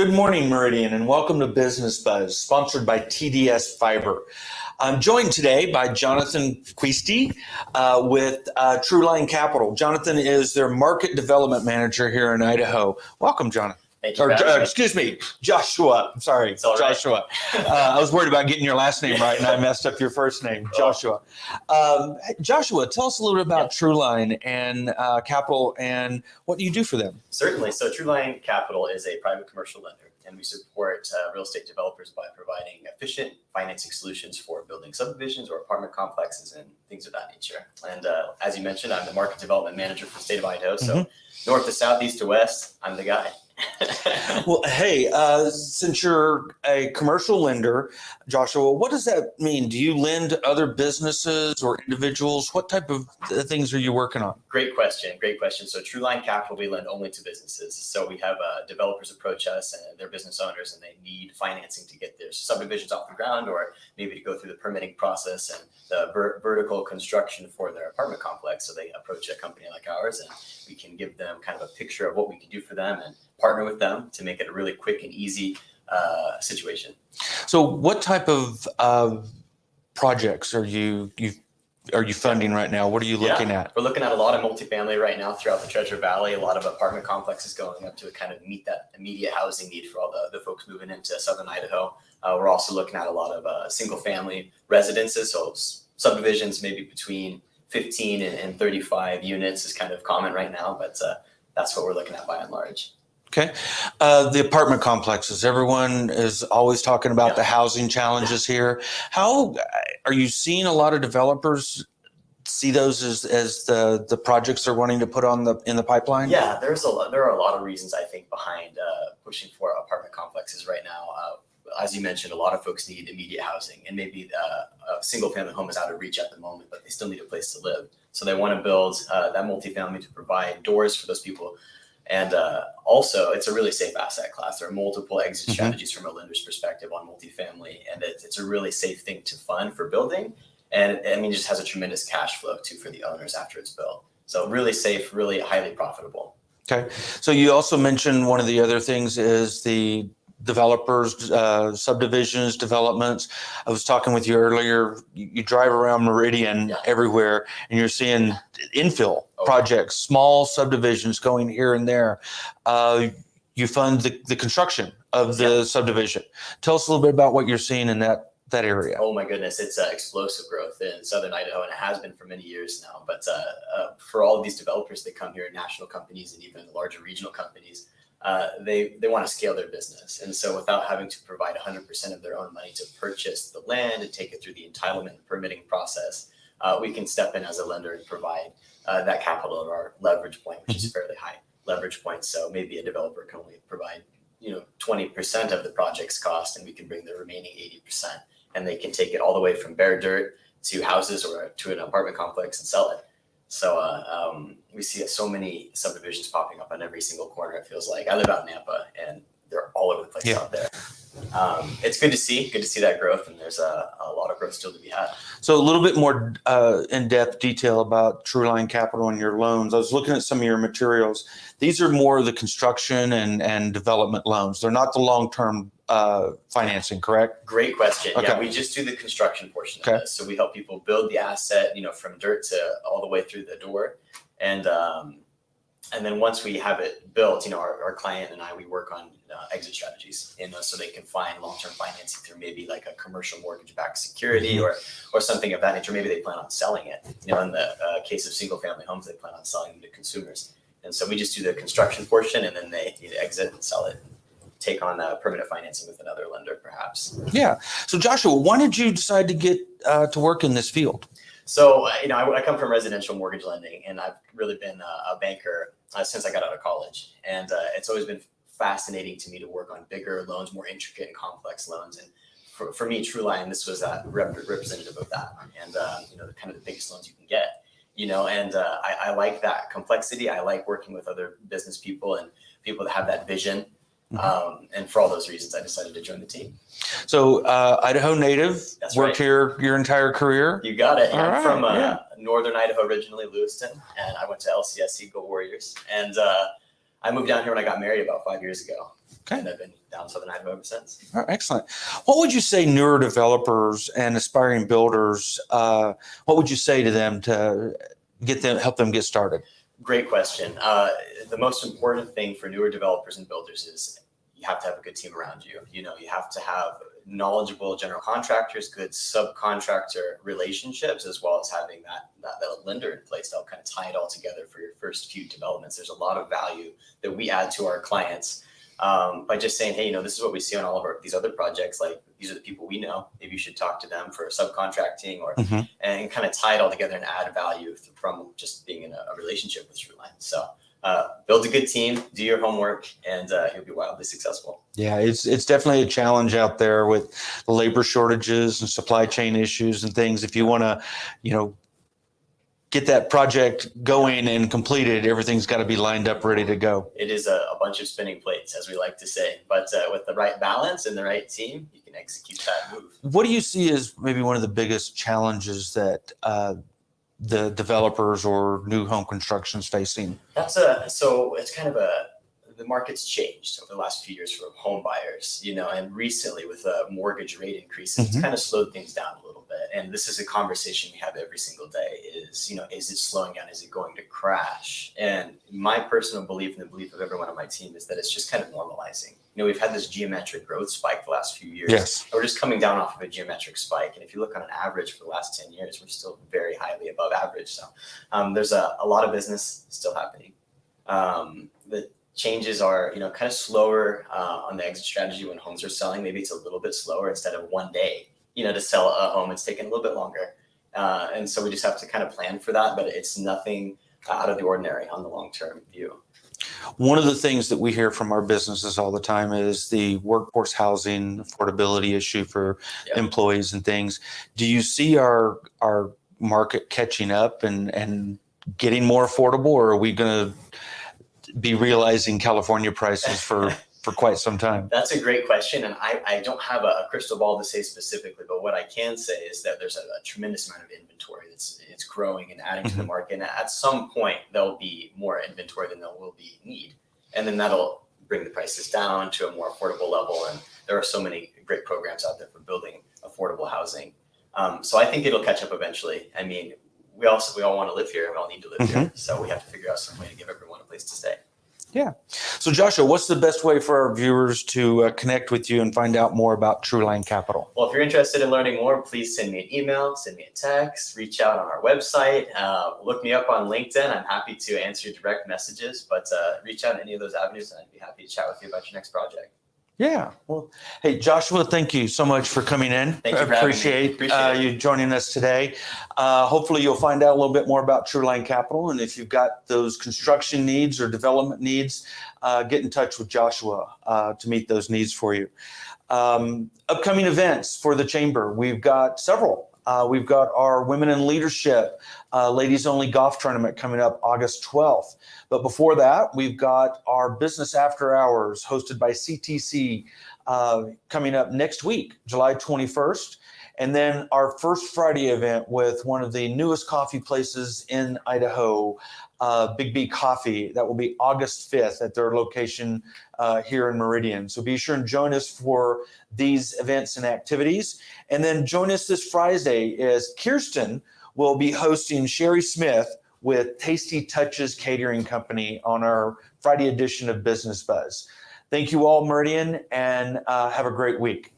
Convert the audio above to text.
Good morning, Meridian, and welcome to Business Buzz, sponsored by TDS Fiber. I'm joined today by Jonathan Kuisti with Trueline Capital. Jonathan is their market development manager here in Idaho. Welcome, Jonathan. Thank you. Excuse me, Joshua. I'm sorry, Joshua. I was worried about getting your last name right, and I messed up your first name, Joshua. Joshua, tell us a little bit about Trueline and Capital and what you do for them. Certainly. So Trueline Capital is a private commercial lender, and we support real estate developers by providing efficient financing solutions for building subdivisions or apartment complexes and things of that nature. And as you mentioned, I'm the market development manager for the state of Idaho. So north to south, east to west, I'm the guy. Well, hey, since you're a commercial lender, Joshua, what does that mean? Do you lend to other businesses or individuals? What type of things are you working on? Great question. So Trueline Capital, we lend only to businesses. So we have developers approach us and they're business owners and they need financing to get their subdivisions off the ground or maybe to go through the permitting process and the vertical construction for their apartment complex. So they approach a company like ours and we can give them kind of a picture of what we can do for them and partner with them to make it a really quick and easy situation. So what type of projects are you funding right now? What are you looking at? We're looking at a lot of multifamily right now throughout the Treasure Valley, a lot of apartment complexes going up to kind of meet that immediate housing need for all the folks moving into southern Idaho. We're also looking at a lot of single family residences, so subdivisions maybe between 15 and 35 units is kind of common right now, but that's what we're looking at by and large. Okay. The apartment complexes, everyone is always talking about the housing challenges here. How are you seeing a lot of developers see those as the projects they're wanting to put in the pipeline? Yeah, there are a lot of reasons I think behind pushing for apartment complexes right now. As you mentioned, a lot of folks need immediate housing and maybe a single family home is out of reach at the moment, but they still need a place to live. So they want to build that multifamily to provide doors for those people. And also, it's a really safe asset class. There are multiple exit strategies from a lender's perspective on multifamily, and it's a really safe thing to fund for building. And I mean, it just has a tremendous cash flow too for the owners after it's built. So really safe, really highly profitable. Okay. So you also mentioned one of the other things is the developers, subdivisions, developments. I was talking with you earlier. You drive around Meridian everywhere and you're seeing infill projects, small subdivisions going here and there. You fund the construction of the subdivision. Tell us a little bit about what you're seeing in that area. Oh my goodness, it's explosive growth in southern Idaho, and it has been for many years now. But for all of these developers that come here, national companies and even larger regional companies, they want to scale their business. And so without having to provide 100% of their own money to purchase the land and take it through the entitlement and permitting process, we can step in as a lender and provide that capital at our leverage point, which is a fairly high leverage point. So maybe a developer can only provide 20% of the project's cost, and we can bring the remaining 80%. And they can take it all the way from bare dirt to houses or to an apartment complex and sell it. So we see so many subdivisions popping up on every single corner. It feels like I live out in Nampa, and they're all over the place out there. It's good to see that growth, and there's a lot of growth still to be had. So a little bit more in-depth detail about Trueline Capital and your loans. I was looking at some of your materials. These are more of the construction and development loans. They're not the long-term financing, correct? Great question. Okay. Yeah, we just do the construction portion of this. So we help people build the asset, from dirt to all the way through the door. And then once we have it built, our client and I, we work on exit strategies, so they can find long-term financing through maybe like a commercial mortgage-backed security or something of that nature. Maybe they plan on selling it. In the case of single-family homes, they plan on selling them to consumers. And so we just do the construction portion, and then they exit and sell it, take on permanent financing with another lender, perhaps. Yeah. So Joshua, why did you decide to get to work in this field? So, I come from residential mortgage lending, and I've really been a banker since I got out of college. And it's always been fascinating to me to work on bigger loans, more intricate and complex loans. And for me, Trueline, this was representative of that. And, kind of the biggest loans you can get, and I like that complexity. I like working with other business people and people that have that vision. And for all those reasons, I decided to join the team. So Idaho native, That's worked here your entire career? You got it. I'm from northern Idaho originally, Lewiston, and I went to LCS Eagle Warriors. And I moved down here when I got married about 5 years ago. Okay. And I've been down in Southern Idaho ever since. All right, excellent. What would you say newer developers and aspiring builders, what would you say to them to help them get started? Great question. The most important thing for newer developers and builders is you have to have a good team around you. You know, you have to have knowledgeable general contractors, good subcontractor relationships, as well as having that lender in place that'll kind of tie it all together for your first few developments. There's a lot of value that we add to our clients by just saying, hey, you know, this is what we see on all of these other projects. Like, these are the people we know. Maybe you should talk to them for subcontracting and kind of tie it all together and add value from just being in a relationship with Trueline. So build a good team, do your homework, and you'll be wildly successful. Yeah, it's definitely a challenge out there with the labor shortages and supply chain issues and things. If you want to, you know, get that project going and completed, everything's got to be lined up, ready to go. It is a bunch of spinning plates, as we like to say, but with the right balance and the right team, you can execute that move. What do you see as maybe one of the biggest challenges that the developers or new home construction is facing? So it's kind of the market's changed over the last few years for home buyers, you know, and recently with mortgage rate increases, it's kind of slowed things down a little bit. And this is a conversation we have every single day is, you know, is it slowing down? Is it going to crash? And my personal belief and the belief of everyone on my team is that it's just kind of normalizing. You know, we've had this geometric growth spike the last few years. Yes. We're just coming down off of a geometric spike. And if you look on an average for the last 10 years, we're still very highly above average. So there's a lot of business still happening. The changes are, you know, kind of slower on the exit strategy when homes are selling. Maybe it's a little bit slower. Instead of one day, you know, to sell a home, it's taking a little bit longer. And so we just have to kind of plan for that, but it's nothing out of the ordinary on the long-term view. One of the things that we hear from our businesses all the time is the workforce housing affordability issue for employees and things. Do you see our market catching up and getting more affordable, or are we going to be realizing California prices for quite some time? That's a great question. And I don't have a crystal ball to say specifically, but what I can say is that there's a tremendous amount of inventory it's growing and adding to the market. And at some point, there'll be more inventory than there will be need. And then that'll bring the prices down to a more affordable level. And there are so many great programs out there for building affordable housing. So I think it'll catch up eventually. I mean, we all want to live here. We all need to live here. So we have to figure out some way to give everyone a place to stay. Yeah. So Joshua, what's the best way for our viewers to connect with you and find out more about Trueline Capital? Well, if you're interested in learning more, please send me an email, send me a text, reach out on our website, look me up on LinkedIn. I'm happy to answer your direct messages, but reach out in any of those avenues and I'd be happy to chat with you about your next project. Yeah. Well, hey, Joshua, thank you so much for coming in. Thank you for Appreciate you joining us today. Hopefully you'll find out a little bit more about Trueline Capital. And if you've got those construction needs or development needs, get in touch with Joshua to meet those needs for you. Upcoming events for the Chamber. We've got several. We've got our Women in Leadership Ladies Only Golf Tournament coming up August 12th. But before that, we've got our Business After Hours hosted by CTC coming up next week, July 21st. And then our First Friday event with one of the newest coffee places in Idaho, Big B Coffee. That will be August 5th at their location here in Meridian. So be sure and join us for these events and activities. And then join us this Friday as Kirsten will be hosting Sherry Smith with Tasty Touches Catering Company on our Friday edition of Business Buzz. Thank you all, Meridian, and have a great week.